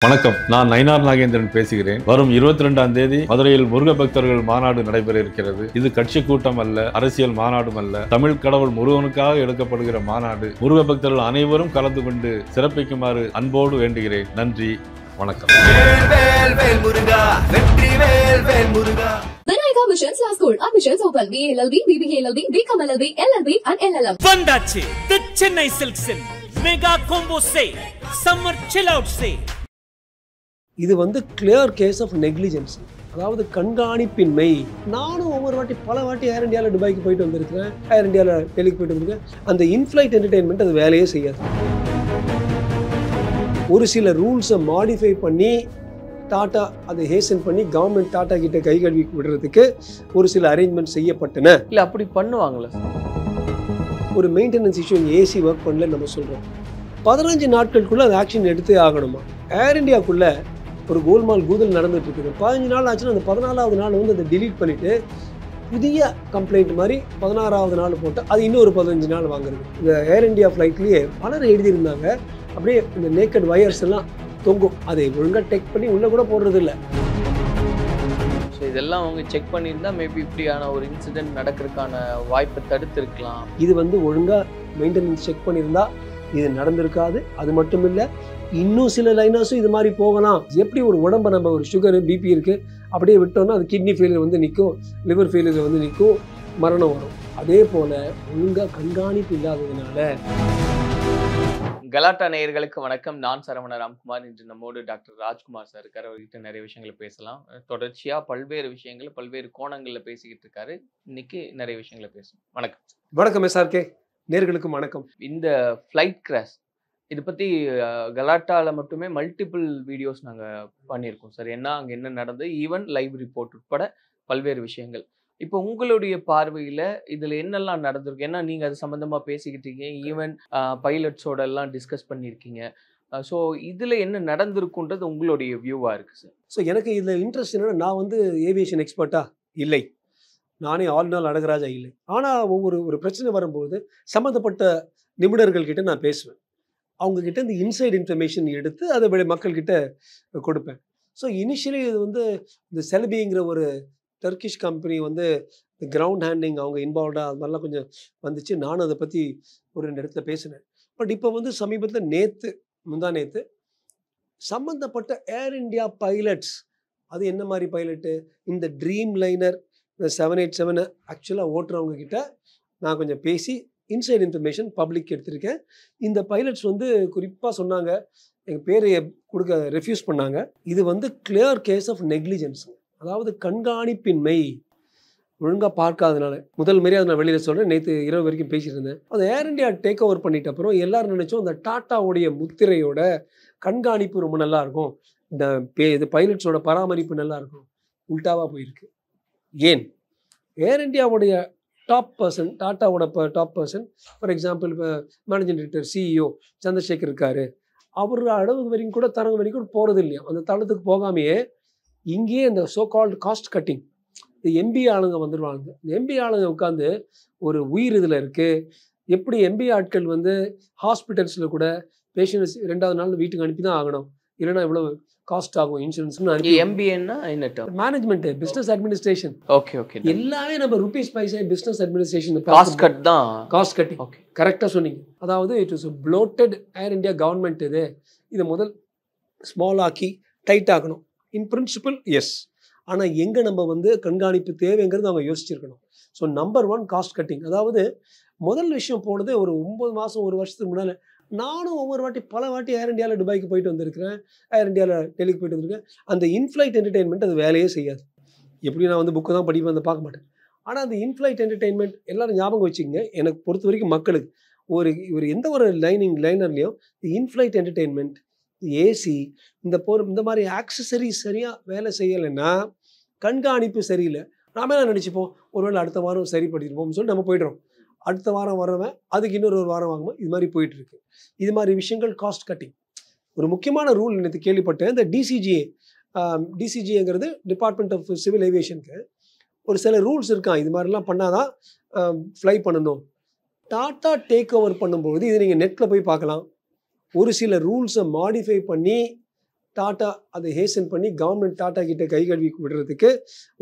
வணக்கம், நான் நயினார் நாகேந்திரன் பேசுகிறேன். வரும் 22ஆம் தேதி மதுரையில் முருக பக்தர்கள் மாநாடு நடைபெற இருக்கிறது. இது கட்சி கூட்டம் அல்ல, அரசியல் மாநாடும் அல்ல. தமிழ் கடவுள் முருகனுக்காக எடுக்கப்படுகிற மாநாடு. முருக பக்தர்கள் அனைவரும் கலந்து கொண்டு சிறப்பிக்குமாறு அன்போடு வேண்டுகிறேன். நன்றி, வணக்கம். Vinayaka Missions Law School. Admissions open. BALLB, BBALLB, BCom LLB, LLB and LLM. வந்தாச்சு தி சென்னை சில்க்ஸின் mega combo sale, summer chill out sale. இது கிளியர் கேஸ் ஆஃப் நெக்லிஜென்ஸ், அதாவது கண்காணிப்பின்மை. நானும் ஒவ்வொரு பல வாட்டி ஏர் இந்தியாவில் துபாய்க்கு போயிட்டு வந்திருக்கிறேன், ஏர் இந்தியாவில் டெல்லிக்கு போயிட்டு வந்திருக்கேன். அந்த இன்ஃப்ளைட் என்டர்டெயின்மெண்ட் அது வேலையே செய்யாது. ஒரு சில ரூல்ஸை மாடிஃபை பண்ணி டாட்டா அதை ஹேசன் பண்ணி கவர்மெண்ட் டாட்டா கிட்ட கை கழுவி விடுறதுக்கு ஒரு சில அரேஞ்ச்மெண்ட் செய்யப்பட்டன. இல்லை அப்படி பண்ணுவாங்களே. ஒரு மெயின்டெனன்ஸ் இஷ்யூ, ஏசி ஒர்க் பண்ணல நம்ம சொல்கிறோம். 15 நாட்களுக்குள்ளே அது ஆக்ஷன் எடுத்தே ஆகணுமா? ஏர் இந்தியாவுக்குள்ளே ஒரு கோல்மால் கூதல் நடந்துட்டு இருக்குது. 15 நாள் ஆச்சுன்னா அந்த 14வது நாள் அதை டிலீட் பண்ணிவிட்டு புதிய கம்ப்ளைண்ட் மாதிரி 16வது நாள் போட்டு அது இன்னொரு 15 நாள் வாங்குறது. இந்த ஏர் இந்தியா ஃப்ளைட்லேயே பலர் எழுதியிருந்தாங்க, அப்படியே இந்த நேக்கட் வயர்ஸ் எல்லாம் தொங்கும், அதை ஒழுங்காக டெக் பண்ணி உள்ளே கூட போடுறது இல்லை. ஸோ இதெல்லாம் அவங்க செக் பண்ணியிருந்தா மேபி இப்படியான ஒரு இன்சிடென்ட் நடக்கிறதுக்கான வாய்ப்பை தடுத்திருக்கலாம். இது ஒழுங்காக மெயின்டெனன்ஸ் செக் பண்ணியிருந்தா இது நடந்திருக்காது. அது மட்டும் இல்லை, இன்னும் சில லைனர்ஸும் இது மாதிரி போகலாம். எப்படி ஒரு உடம்பை நம்ம ஒரு சுகரு பிபி இருக்குது அப்படியே விட்டோம்னா அது கிட்னி ஃபெயிலியர் நிற்கும், லிவர் ஃபெயிலியர் நிற்கும், மரணம் வரும். அதே போல் ஒழுங்காக கண்காணிப்பு இல்லாததுனால. கலாட்டா நேயர்களுக்கு வணக்கம். நான் சரவண ராம்குமார். இன்று நம்மோடு டாக்டர் ராஜ்குமார் சார் இருக்கார். அவர்கிட்ட நிறைய விஷயங்களை பேசலாம். தொடர்ச்சியாக பல்வேறு விஷயங்கள் பல்வேறு கோணங்களில் பேசிக்கிட்டு இருக்காரு. இன்னைக்கு நிறைய விஷயங்களை பேசணும். வணக்கம். வணக்கம் எஸ்ஆர்கே நேயர்களுக்கும் வணக்கம். இந்த ஃப்ளைட் கிராஷ் இதை பற்றி கலாட்டாவில் மட்டுமே மல்டிபிள் வீடியோஸ் நாங்கள் பண்ணியிருக்கோம் சார். அங்கே என்ன நடந்தது, ஈவன் லைவ் ரிப்போர்ட் உட்பட பல்வேறு விஷயங்கள். இப்போ உங்களுடைய பார்வையில் இதில் என்னெல்லாம் நடந்திருக்கு? ஏன்னா நீங்கள் அது சம்மந்தமாக பேசிக்கிட்டு இருக்கீங்க, ஈவன் பைலட்ஸோட எல்லாம் டிஸ்கஸ் பண்ணியிருக்கீங்க. ஸோ இதில் என்ன நடந்திருக்குன்றது உங்களுடைய வியூவாக இருக்குது சார். ஸோ எனக்கு இதில் இன்ட்ரெஸ்ட் என்னென்னா, நான் ஏவியேஷன் எக்ஸ்பர்ட்டா இல்லை, நானே ஆளுநாள் அழகராஜா இல்லை. ஆனால் ஒரு பிரச்சனை வரும்போது சம்மந்தப்பட்ட நிபுணர்கள் கிட்ட நான் பேசுவேன். அவங்கக்கிட்ட இந்த இன்சைட் இன்ஃபர்மேஷன் எடுத்து அதை மக்கள்கிட்ட கொடுப்பேன். ஸோ இனிஷியலி இது இந்த செலபிங்கிற ஒரு டர்க்கிஷ் கம்பெனி இந்த கிரவுண்ட் ஹேண்டிங் அவங்க இன்வால்வ்டாக அது மாதிரிலாம் கொஞ்சம் வந்துச்சு. நானும் அதை பற்றி ஒரு 2 இடத்துல பேசினேன். பட் இப்போ சமீபத்தில் முந்தா நேற்று சம்மந்தப்பட்ட ஏர் இந்தியா பைலட்ஸ், அது என்ன மாதிரி பைலட்டு, இந்த ட்ரீம் லைனர் இந்த 787 ஆக்சுவலாக ஓட்டுறவங்க கிட்ட நான் கொஞ்சம் பேசி இன்சைட் இன்ஃபர்மேஷன் பப்ளிக் எடுத்திருக்கேன். இந்த பைலட்ஸ் குறிப்பாக சொன்னாங்க, எங்கள் பேரை கொடுக்க ரெஃப்யூஸ் பண்ணாங்க. இது கிளியர் கேஸ் ஆஃப் நெக்லிஜென்ஸ், அதாவது கண்காணிப்பின்மை, ஒழுங்காக பார்க்காதனால. முதல் மாரி அதை நான் வெளியில் சொல்கிறேன். நேற்று இரவு வரைக்கும் பேசிட்டு இருந்தேன். அந்த ஏர் இந்தியா டேக் ஓவர் பண்ணிட்ட அப்புறம் எல்லாரும் நினச்சோம் அந்த டாட்டாவுடைய முத்திரையோட கண்காணிப்பு ரொம்ப நல்லாயிருக்கும், இது பைலட்ஸோட பராமரிப்பு நல்லாயிருக்கும். உல்டாவாக போயிருக்கு. ஏன்? ஏர் இந்தியாவுடைய டாப் பர்சன், டாட்டாவோட டாப் பர்சன், ஃபார் எக்ஸாம்பிள் இப்போ மேனேஜிங் டைரக்டர் சிஇஓ சந்திரசேகர் இருக்கார். அவர் அளவு வரைக்கும் கூட தரங்க வரைக்கும் கூட போகிறது இல்லையா. அந்த தளத்துக்கு போகாமையே இங்கேயே இந்த சோ கால்டு காஸ்ட் கட்டிங், இந்த எம்பிஏ ஆளுங்க வந்துடுவாங்க. இந்த எம்பிஏ ஆளுங்க உட்காந்து ஒரு உயிர் இதில் இருக்குது. எப்படி எம்பிஏ ஆட்கள் ஹாஸ்பிட்டல்ஸில் கூட பேஷண்ட்ஸ் 2வது நாள் வீட்டுக்கு அனுப்பி தான் ஆகணும், இல்லைன்னா இவ்வளோ காஸ்ட் ஆகும் இன்சூரன்ஸ்னு. எம்பிஏன்னா என்ன? Management, business administration. Okay okay. எல்லாமே நம்ம ருபீஸ் பைசா பிஸ்னஸ் அட்மினிஸ்ட்ரேஷன் காஸ்ட் கட் தான். Cost cutting. ஓகே, கரெக்டாக சொன்னீங்க. அதாவது it is bloated air India government. இதை முதல் ஸ்மால் ஆக்கி டைட் ஆகணும். இன் பிரின்சிபல் எஸ், ஆனால் எங்கே நம்ம கண்காணிப்பு தேவைங்கிறது அவங்க யோசிச்சிருக்கணும். So number 1 cost cutting. அதாவது முதல் விஷயம் போனது ஒரு 9 மாதம் 1 வருஷத்துக்கு முன்னால். நானும் ஒவ்வொரு பல வாட்டி ஏர் இந்தியாவில் துபாய்க்கு போயிட்டு வந்திருக்கிறேன், ஏர் இந்தியாவில் டெல்லிக்கு போயிட்டு வந்திருக்கேன். அந்த இன்ஃப்ளைட் என்டர்டெயின்மெண்ட் அது வேலையே செய்யாது. எப்படி நான் புக்கு தான் படிப்பேன், பார்க்க மாட்டேன். ஆனால் அந்த இன்ஃப்ளைட் என்டர்டெயின்மெண்ட் எல்லாரும் ஞாபகம் வச்சுக்கோங்க. எனக்கு பொறுத்த வரைக்கும் மக்களுக்கு ஒரு எந்த ஒரு லைனர்லேயும் இன்ஃப்ளைட் என்டர்டெயின்மெண்ட், ஏசி, இந்த மாதிரி ஆக்சசரிஸ் சரியாக வேலை செய்யலைன்னா கண்காணிப்பு சரியில்லை. நாம என்ன நினச்சிப்போம், ஒருவேளை அடுத்த வாரம் சரிப்படுத்திடுவோம்னு சொல்லி நம்ம போய்ட்றோம். அடுத்த வாரம் வரவன் அதுக்கு இன்னொரு வாரம் வாங்குவோம். இது மாதிரி போயிட்டுருக்கு. இது மாதிரி விஷயங்கள் காஸ்ட் கட்டிங். ஒரு முக்கியமான ரூல் நேற்று கேள்விப்பட்டேன். இந்த டிசிஜிஏங்கிறது டிபார்ட்மெண்ட் ஆஃப் சிவில் ஏவியேஷனுக்கு ஒரு சில ரூல்ஸ் இருக்கான். இது மாதிரிலாம் பண்ணாதான் ஃப்ளை பண்ணணும். டாட்டா டேக் ஓவர் பண்ணும்போது இது நீங்கள் நெட்டில் போய் பார்க்கலாம். ஒரு சில ரூல்ஸை மாடிஃபை பண்ணி டாட்டா அதை ஹேசன் பண்ணி கவர்மெண்ட் டாட்டா கிட்ட கை கழுவி விடுறதுக்கு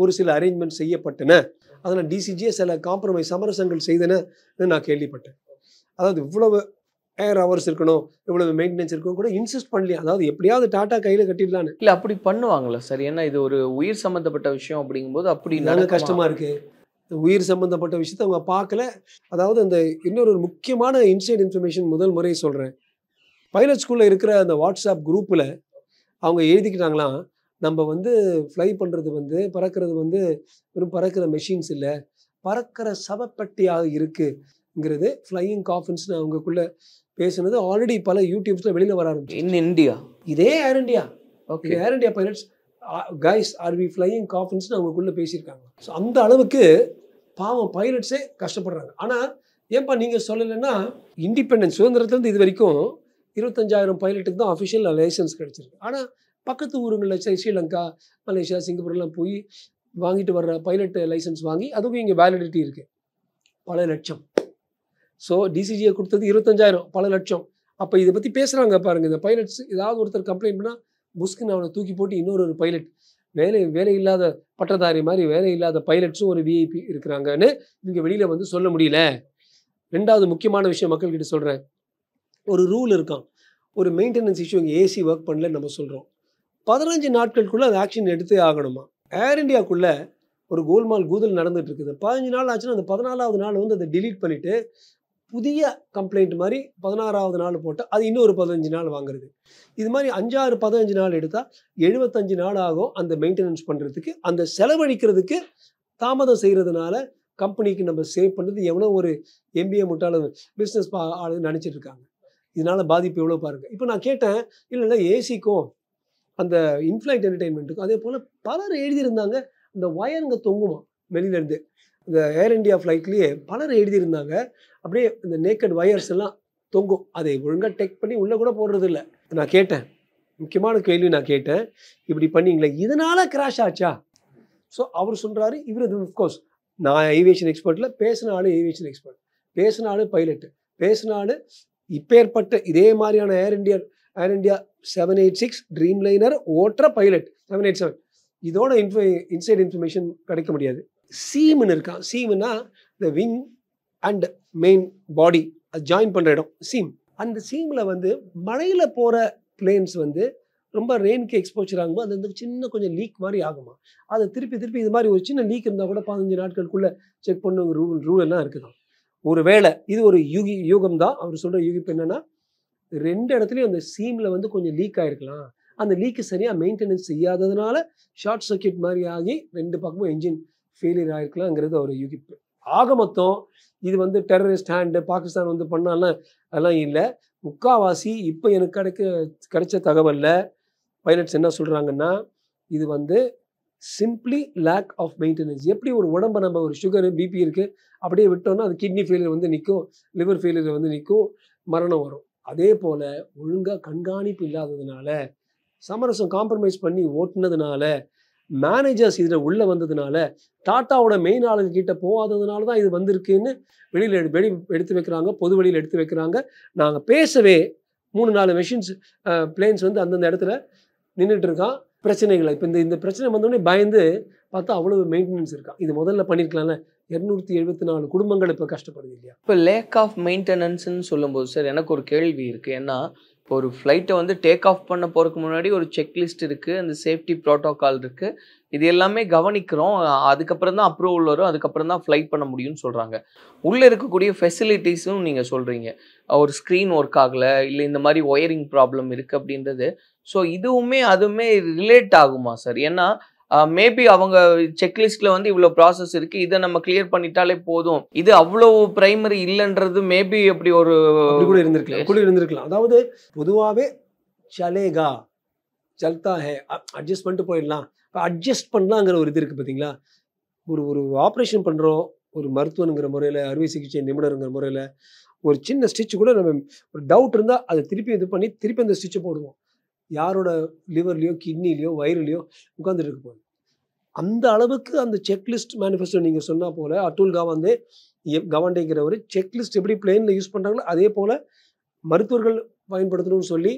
ஒரு சில அரேஞ்ச்மெண்ட் செய்யப்பட்டன. அதில் டிசிஜியே சில காம்ப்ரமைஸ் சமரசங்கள் செய்தனன்னு நான் கேள்விப்பட்டேன். அதாவது இவ்வளவு ஏர் ஹவர்ஸ் இருக்கணும், இவ்வளவு மெயின்டெனன்ஸ் இருக்கணும் கூட இன்சிஸ்ட் பண்ணலையா. அதாவது எப்படியாவது டாட்டா கையில் கட்டிடலான்னு. இல்லை அப்படி பண்ணுவாங்களா சார்? ஏன்னா இது ஒரு உயிர் சம்மந்தப்பட்ட விஷயம் அப்படிங்கும்போது அப்படி நாங்கள் கஷ்டமாக இருக்குது. உயிர் சம்மந்தப்பட்ட விஷயத்த அவங்க பார்க்கல. அதாவது அந்த இன்னொரு முக்கியமான இன்சைட் இன்ஃபர்மேஷன் முதல் முறை சொல்கிறேன். பைலட் ஸ்கூலில் இருக்கிற அந்த வாட்ஸ்அப் குரூப்பில் அவங்க எழுதிக்கிட்டாங்களாம், நம்ம வந்து ஃப்ளை பண்ணுறது வந்து பறக்கிறது வந்து வெறும் பறக்கிற மெஷின்ஸ் இல்லை, பறக்கிற சவப்பட்டியாக இருக்குங்கிறது ஃப்ளையிங் காஃபின்ஸ்னு அவங்களுக்குள்ளே பேசுனது ஆல்ரெடி பல யூடியூப்ஸில் வெளியில் வர ஆரம்பிச்சு. இன் இந்தியா இதே Air India, okay, Air India pilots guys are we flying காஃபின்ஸ்னு அவங்களுக்குள்ளே பேசியிருக்காங்க. ஸோ அந்த அளவுக்கு பாவம் பைலட்ஸே கஷ்டப்படுறாங்க. ஆனால் ஏன்பா நீங்கள் சொல்லலைன்னா, இண்டிபெண்டன்ஸ் சுதந்திரத்துலேருந்து இது வரைக்கும் 25,000 பைலட்டுக்கு தான் அஃபிஷியல் லைசன்ஸ் கிடச்சிருக்கு. ஆனால் பக்கத்து ஊருங்களில் ஸ்ரீலங்கா, மலேசியா, சிங்கப்பூர்லாம் போய் வாங்கிட்டு வர்ற பைலட் லைசன்ஸ் வாங்கி அதுவும் இங்கே வேலிடிட்டி இருக்குது, பல லட்சம். ஸோ டிசிஜியை கொடுத்தது 25,000, பல லட்சம். அப்போ இதை பற்றி பேசுகிறாங்க பாருங்கள். இந்த பைலட்ஸ் ஏதாவது ஒருத்தர் கம்ப்ளைண்ட் பண்ணால் புஸ்க்குன்னு அவனை தூக்கி போட்டு இன்னொரு பைலட் வேலை இல்லாத பட்டதாரி மாதிரி வேலை இல்லாத பைலட்ஸும் ஒரு விஐபி இருக்கிறாங்கன்னு இங்கே வெளியில் வந்து சொல்ல முடியல. ரெண்டாவது முக்கியமான விஷயம் மக்கள்கிட்ட சொல்கிறேன். ஒரு ரூல் இருக்கான், ஒரு மெயின்டெனன்ஸ் இஷ்யூ இங்கே ஏசி ஒர்க் பண்ணலன்னு நம்ம சொல்கிறோம், 15 நாட்களுக்குள்ளே அது ஆக்ஷன் எடுத்தே ஆகணுமா. ஏர் இண்டியாவுக்குள்ளே ஒரு கோல்மால் கூதல் நடந்துட்டு இருக்குது. 15 நாள் ஆச்சுன்னா அந்த 14வது நாள் வந்து அதை டிலீட் பண்ணிவிட்டு புதிய கம்ப்ளைண்ட் மாதிரி 16வது நாள் போட்டால் அது இன்னொரு 15 நாள் வாங்குறது. இது மாதிரி 5, 15 நாள் எடுத்தால் 75 நாள் ஆகும் அந்த மெயின்டெனன்ஸ் பண்ணுறதுக்கு. அந்த செலவழிக்கிறதுக்கு தாமதம் செய்கிறதுனால கம்பெனிக்கு நம்ம சேவ் பண்ணுறது எவ்வளோ ஒரு எம்பிஏ முட்டாள பிஸ்னஸ் ஆளு நினச்சிட்டு இருக்காங்க. இதனால பாதிப்பு எவ்வளோ பாருங்கள். இப்போ நான் கேட்டேன், இல்லை ஏசிக்கும் அந்த இன்ஃப்ளைட் என்டர்டெயின்மெண்ட்டுக்கும் அதே போல் பலர் எழுதியிருந்தாங்க, இந்த ஒயருங்க தொங்குமா வெளியிலேருந்து. இந்த ஏர் இண்டியா ஃப்ளைட்லேயே பலர் எழுதியிருந்தாங்க, அப்படியே இந்த நேக்கட் ஒயர்ஸ் எல்லாம் தொங்கும், அதை ஒழுங்காக டெக் பண்ணி உள்ளே கூட போடுறது இல்லை. நான் கேட்டேன், முக்கியமான கேள்வி நான் கேட்டேன், இப்படி பண்ணீங்களே இதனால கிராஷ் ஆச்சா? ஸோ அவர் சொல்கிறாரு, இவர் அஃப்கோர்ஸ் நான் ஏவியேஷன் எக்ஸ்பர்ட்டில் பேசின ஆள், ஏவியேஷன் எக்ஸ்பர்ட் பேசின ஆள், பைலட்டு பேசின ஆள், இப்பேற்பட்ட இதே மாதிரியான ஏர் இண்டியா 786 ட்ரீம் லைனர் ஓட்டுற பைலட் 787 இதோட இன்சைட் இன்ஃபர்மேஷன் கிடைக்க முடியாது. சீம்னு இருக்கான். சீம்னா இந்த விங் அண்ட் மெயின் பாடி அது ஜாயின் பண்ணுற இடம் சீம். அந்த சீமில் வந்து மழையில் போகிற பிளேன்ஸ் வந்து ரொம்ப ரெயினுக்கு எக்ஸ்போச்சர் ஆகும்போது அது வந்து சின்ன கொஞ்சம் லீக் மாதிரி ஆகுமா. அதை திருப்பி இது மாதிரி ஒரு சின்ன லீக் இருந்தால் கூட 15 நாட்களுக்குள்ளே செக் பண்ணுங்கிற ரூல் எல்லாம் இருக்குதான். ஒரு வேளை இது ஒரு யூகம் தான். அவர் சொல்கிற யூகிப்பு என்னென்னா, 2 இடத்துலையும் அந்த சீமில் வந்து கொஞ்சம் லீக் ஆகிருக்கலாம். அந்த லீக்கு சரியாக மெயின்டெனன்ஸ் செய்யாததுனால ஷார்ட் சர்க்கியூட் மாதிரி ஆகி 2 பக்கமும் என்ஜின் ஃபெயிலியர் ஆகிருக்கலாங்கிறது ஒரு யூகிப்பு. ஆக மொத்தம் இது வந்து டெரரிஸ்ட் ஹேண்டு பாகிஸ்தான் வந்து பண்ணாலாம் அதெல்லாம் இல்லை. முக்காவாசி இப்போ எனக்கு கிடைச்ச தகவலில் பைலட்ஸ் என்ன சொல்கிறாங்கன்னா, இது வந்து சிம்பிளி லேக் ஆஃப் மெயின்டெனன்ஸ். எப்படி ஒரு உடம்பை நம்ம ஒரு சுகரு பிபி இருக்குது அப்படியே விட்டோம்னா அது கிட்னி ஃபெயிலியர் வந்து நிற்கும், லிவர் ஃபெயிலியர் வந்து நிற்கும், மரணம் வரும். அதே போல் ஒழுங்காக கண்காணிப்பு இல்லாததுனால, சமரசம் காம்ப்ரமைஸ் பண்ணி ஓட்டுனதுனால, மேனேஜர்ஸ் இதில் உள்ளே வந்ததுனால, டாட்டாவோட மெயின் ஆளுங்கிட்ட போகாததுனால தான் இது வந்திருக்குன்னு வெளியில் எடுத்து வைக்கிறாங்க, பொது வெளியில் எடுத்து வைக்கிறாங்க. நாங்கள் பேசவே 3-4 மெஷின்ஸ் பிளேன்ஸ் வந்து அந்தந்த இடத்துல நின்றுட்டு இருக்கான். பிரச்சனைகளை இப்போ இந்த பிரச்சனை வந்தோடனே பயந்து பார்த்தா அவ்வளவு மெயின்டெனன்ஸ் இருக்கான். இது முதல்ல பண்ணியிருக்கலாம்ல. 274 குடும்பங்கள் இப்போ கஷ்டப்படுது இல்லையா? இப்போ லேக் ஆஃப் மெயின்டெனன்ஸ்ன்னு சொல்லும்போது சார் எனக்கு ஒரு கேள்வி இருக்குது. ஏன்னா இப்போ ஒரு ஃப்ளைட்டை வந்து டேக் ஆஃப் பண்ண போகிறதுக்கு முன்னாடி ஒரு செக்லிஸ்ட் இருக்குது, அந்த சேஃப்டி ப்ரோட்டோக்கால் இருக்குது, இது எல்லாமே கவனிக்கிறோம். அதுக்கப்புறம் தான் அப்ரூவல் வரும், அதுக்கப்புறம் தான் ஃப்ளைட் பண்ண முடியும்னு சொல்கிறாங்க. உள்ளே இருக்கக்கூடிய ஃபெசிலிட்டிஸும் நீங்கள் சொல்கிறீங்க, ஒரு ஸ்க்ரீன் ஒர்க் ஆகலை, இல்லை இந்த மாதிரி ஒயரிங் ப்ராப்ளம் இருக்குது அப்படின்றது. ஸோ அதுவுமே ரிலேட் ஆகுமா சார்? ஏன்னா மேபி அவங்க செக்லிஸ்ட்ல வந்து இவ்வளோ ப்ராசஸ் இருக்கு, இதை நம்ம கிளியர் பண்ணிட்டாலே போதும், இது அவ்வளோ பிரைமரி இல்லைன்றது மேபி அப்படி கூட இருந்திருக்கலாம். அதாவது பொதுவாகவே சலேகா சல்தா ஹே அட்ஜஸ்ட் பண்ணிட்டு போயிடலாம். இப்போ அட்ஜஸ்ட் பண்ணலாங்கிற ஒரு இது இருக்குது பார்த்தீங்களா. ஒரு ஆப்ரேஷன் பண்ணுறோம், ஒரு மருத்துவனுங்கிற முறையில், அறுவை சிகிச்சை நிபுணருங்கிற முறையில் ஒரு சின்ன ஸ்டிச் கூட நம்ம ஒரு டவுட் இருந்தால் அதை திருப்பி இது பண்ணி திருப்பி அந்த ஸ்டிச்சை போடுவோம். யாரோட லிவர்லையோ கிட்னிலையோ வயிறுலையோ உட்காந்துட்டு இருக்க போகுது. அந்த அளவுக்கு அந்த செக்லிஸ்ட் மேனிஃபெஸ்டோ நீங்கள் சொன்னால் போல் அட்டுல் கவாண்டேங்கிற ஒரு செக்லிஸ்ட் எப்படி பிளேனில் யூஸ் பண்ணுறாங்களோ அதே போல் மருத்துவர்கள் பயன்படுத்தணும்னு சொல்லி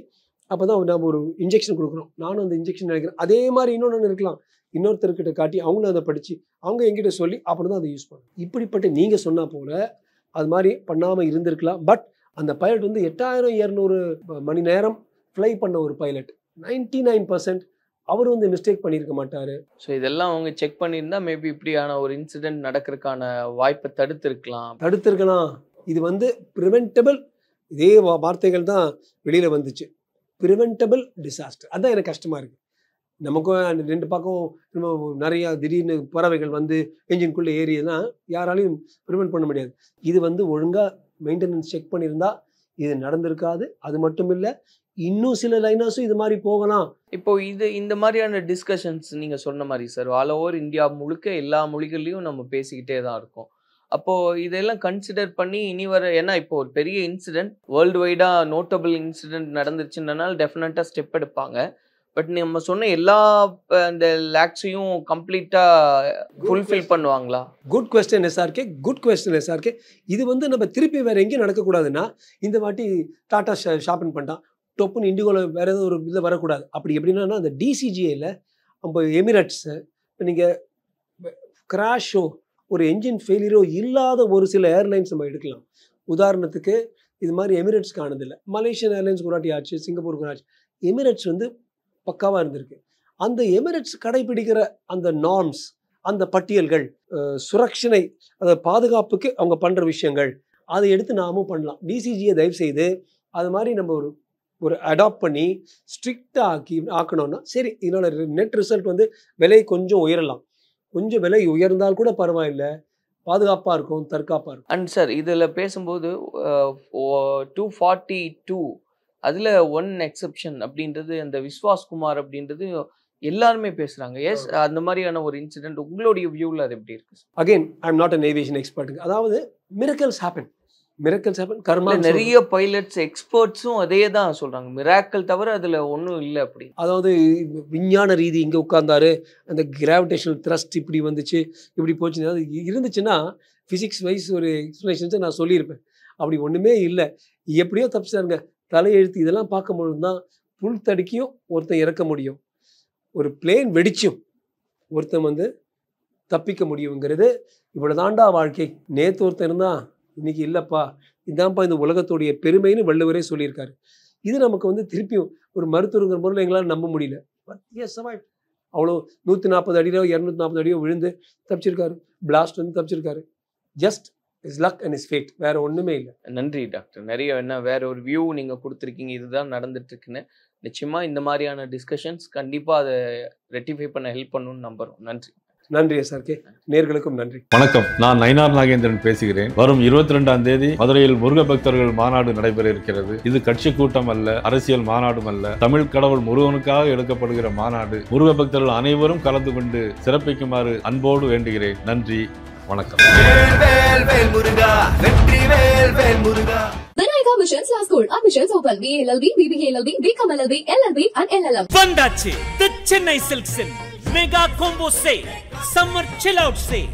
அப்போ தான் நம்ம ஒரு இன்ஜெக்ஷன் கொடுக்குறோம். நானும் அந்த இன்ஜெக்ஷன் நினைக்கிறேன். அதே மாதிரி இன்னொன்று இருக்கலாம், இன்னொருத்தர்கிட்ட காட்டி அவங்களும் அதை படித்து அவங்க எங்கிட்ட சொல்லி அப்படி தான் அதை யூஸ் பண்ணும். இப்படிப்பட்ட நீங்கள் சொன்னால் போல் அது மாதிரி பண்ணாமல் இருந்திருக்கலாம். பட் அந்த பைலட் வந்து 8200 மணி நேரம் ஃப்ளை பண்ண ஒரு பைலட், 99% அவர் வந்து மிஸ்டேக் பண்ணியிருக்க மாட்டார். ஸோ இதெல்லாம் அவங்க செக் பண்ணியிருந்தா மேபி இப்படியான ஒரு இன்சிடென்ட் நடக்கிறதுக்கான வாய்ப்பை தடுத்திருக்கலாம். இது வந்து ப்ரிவென்டபிள், இதே வார்த்தைகள் தான் வெளியில் வந்துச்சு, ப்ரிவென்டபிள் டிசாஸ்டர். அதுதான் எனக்கு கஷ்டமாக இருக்குது. நமக்கும் ரெண்டு பக்கம் நம்ம நிறையா திடீர்னு பறவைகள் வந்து என்ஜின்குள்ளே ஏறியதுன்னா யாராலையும் ப்ரிவென்ட் பண்ண முடியாது. இது வந்து ஒழுங்காக மெயின்டெனன்ஸ் செக் பண்ணியிருந்தா இது நடந்திருக்காது. அது மட்டும் இல்லை, இன்னும் சில லைனர்ஸும் இது மாதிரி போகலாம். இப்போ இந்த மாதிரியான டிஸ்கஷன்ஸ் நீங்கள் சொன்ன மாதிரி சார் ஆல் ஓவர் இந்தியா முழுக்க எல்லா மொழிகள்லையும் நம்ம பேசிக்கிட்டே தான் இருக்கோம். அப்போது இதெல்லாம் கன்சிடர் பண்ணி இனி வர, ஏன்னா இப்போ ஒரு பெரிய இன்சிடென்ட் வேர்ல்டு வைடாக நோட்டபிள் இன்சிடென்ட் நடந்துச்சுன்றனால டெஃபினட்டாக ஸ்டெப் எடுப்பாங்க. பட் நம்ம சொன்ன எல்லா அந்த லேக்ஸையும் கம்ப்ளீட்டாக ஃபுல்ஃபில் பண்ணுவாங்களா? Good question SRK. இது வந்து நம்ம திருப்பி வேறு எங்கேயும் நடக்கக்கூடாதுன்னா, இந்த வாட்டி டாட்டா ஷாப்பிங் பண்ணிட்டான், டொப்புன்னு இண்டிகோவில் வேறு ஏதோ ஒரு இதில் வரக்கூடாது. அப்படி எப்படின்னா அந்த டிசிஜிஏயில் நம்ம எமிரேட்ஸு, இப்போ நீங்கள் கிராஷோ ஒரு என்ஜின் ஃபெயிலியரோ இல்லாத ஒரு சில ஏர்லைன்ஸ் நம்ம எடுக்கலாம். உதாரணத்துக்கு இது மாதிரி எமிரேட்ஸ்க்கு ஆனதில்லை, மலேசியன் ஏர்லைன்ஸ் குராட்டி ஆச்சு, சிங்கப்பூர் ஆச்சு. எமிரேட்ஸ் வந்து பக்காவாக இருந்திருக்கு. அந்த எமிரேட்ஸ் கடைபிடிக்கிற அந்த நார்ம்ஸ், அந்த பட்டியல்கள், சுரக்ஷனை, அந்த பாதுகாப்புக்கு அவங்க பண்ணுற விஷயங்கள், அதை எடுத்து நாமும் பண்ணலாம். டிசிஜியை தயவு செய்து அது மாதிரி நம்ம ஒரு அடாப்ட் பண்ணி ஸ்ட்ரிக்டாக ஆக்கணும்னா சரி. இதனோட நெட் ரிசல்ட் வந்து விலை கொஞ்சம் உயரலாம், கொஞ்சம் விலை உயர்ந்தால் கூட பரவாயில்லை, பாதுகாப்பாக இருக்கும், தற்காப்பாக இருக்கும். அண்ட் சார் இதில் பேசும்போது 242 அதில் ஒன் எக்ஸெப்ஷன் அப்படின்றது அந்த விஸ்வாஸ் குமார் அப்படின்றது எல்லாருமே பேசுகிறாங்க. எஸ், அந்த மாதிரியான ஒரு இன்சிடென்ட் உங்களுடைய வியூவில் அது எப்படி இருக்குது? Again I am not an aviation expert. அதாவது மிரக்கல்ஸ் ஹேப்பன், கர்மா. நிறைய பைலட்ஸ் எக்ஸ்பர்ட்ஸும் அதே தான் சொல்கிறாங்க, மிராக்கல் தவிர அதில் ஒன்றும் இல்லை அப்படி. அதாவது விஞ்ஞான ரீதி இங்கே உட்கார்ந்தாரு, அந்த கிராவிடேஷனல் த்ரஸ்ட் இப்படி வந்துச்சு, இப்படி போச்சுன்னா அது இருந்துச்சுன்னா ஃபிசிக்ஸ் வைஸ் ஒரு எக்ஸ்ப்ளனேஷன்ஸை நான் சொல்லியிருப்பேன். அப்படி ஒன்றுமே இல்லை, எப்படியோ தப்பிச்சாருங்க. தலையெழுத்து இதெல்லாம் பார்க்கும்பொழுது தான் புல் தடுக்கியும் ஒருத்தன் இறக்க முடியும், ஒரு பிளேன் வெடிச்சும் ஒருத்தன் வந்து தப்பிக்க முடியுங்கிறது. இவ்வளோ தாண்டா வாழ்க்கை. நேற்று ஒருத்தன் இருந்தால் இன்னைக்கு இல்லைப்பா, இதான்ப்பா இந்த உலகத்துடைய பெருமைன்னு வள்ளுவரே சொல்லியிருக்காரு. இது நமக்கு வந்து திருப்பியும் ஒரு மருத்துவங்கிற முறையில் எங்களால் நம்ப முடியல. அவ்வளோ 140 அடியோ 240 அடியோ விழுந்து தப்பிச்சிருக்காரு, பிளாஸ்ட் வந்து தப்பிச்சிருக்காரு. Just is luck and is fate, வேற ஒன்றுமே இல்லை. நன்றி டாக்டர். நிறைய என்ன வேற ஒரு வியூ நீங்கள் கொடுத்துருக்கீங்க, இதுதான் நடந்துட்டு இருக்குன்னு. நிச்சயமாக இந்த மாதிரியான டிஸ்கஷன்ஸ் கண்டிப்பாக அதை ரெட்டிஃபை பண்ண ஹெல்ப் பண்ணணும்னு நம்புகிறோம். நன்றி எஸ்ஆர்கே. நேர்களுக்கும் நன்றி. வணக்கம், நான் நயினார் நாகேந்திரன் பேசுகிறேன். வரும் 22ஆம் தேதி மதுரையில் முருக பக்தர்கள் மாநாடு நடைபெற இருக்கிறது. இது கட்சி கூட்டம் அல்ல, அரசியல் மாநாடும் அல்ல, தமிழ் கடவுள் முருகனுக்காக எடுக்கப்படுகிற மாநாடு. முருக பக்தர்கள் அனைவரும் கலந்து கொண்டு சிறப்பிக்குமாறு அன்போடு வேண்டுகிறேன். நன்றி, வணக்கம். Vinayaka Missions Law School. Admissions open. BA LLB, BBA LLB, BCom LLB, LLB and LLM. வந்தாச்சு தி சென்னை சில்க்ஸின் mega combo sale, summer chill out sale.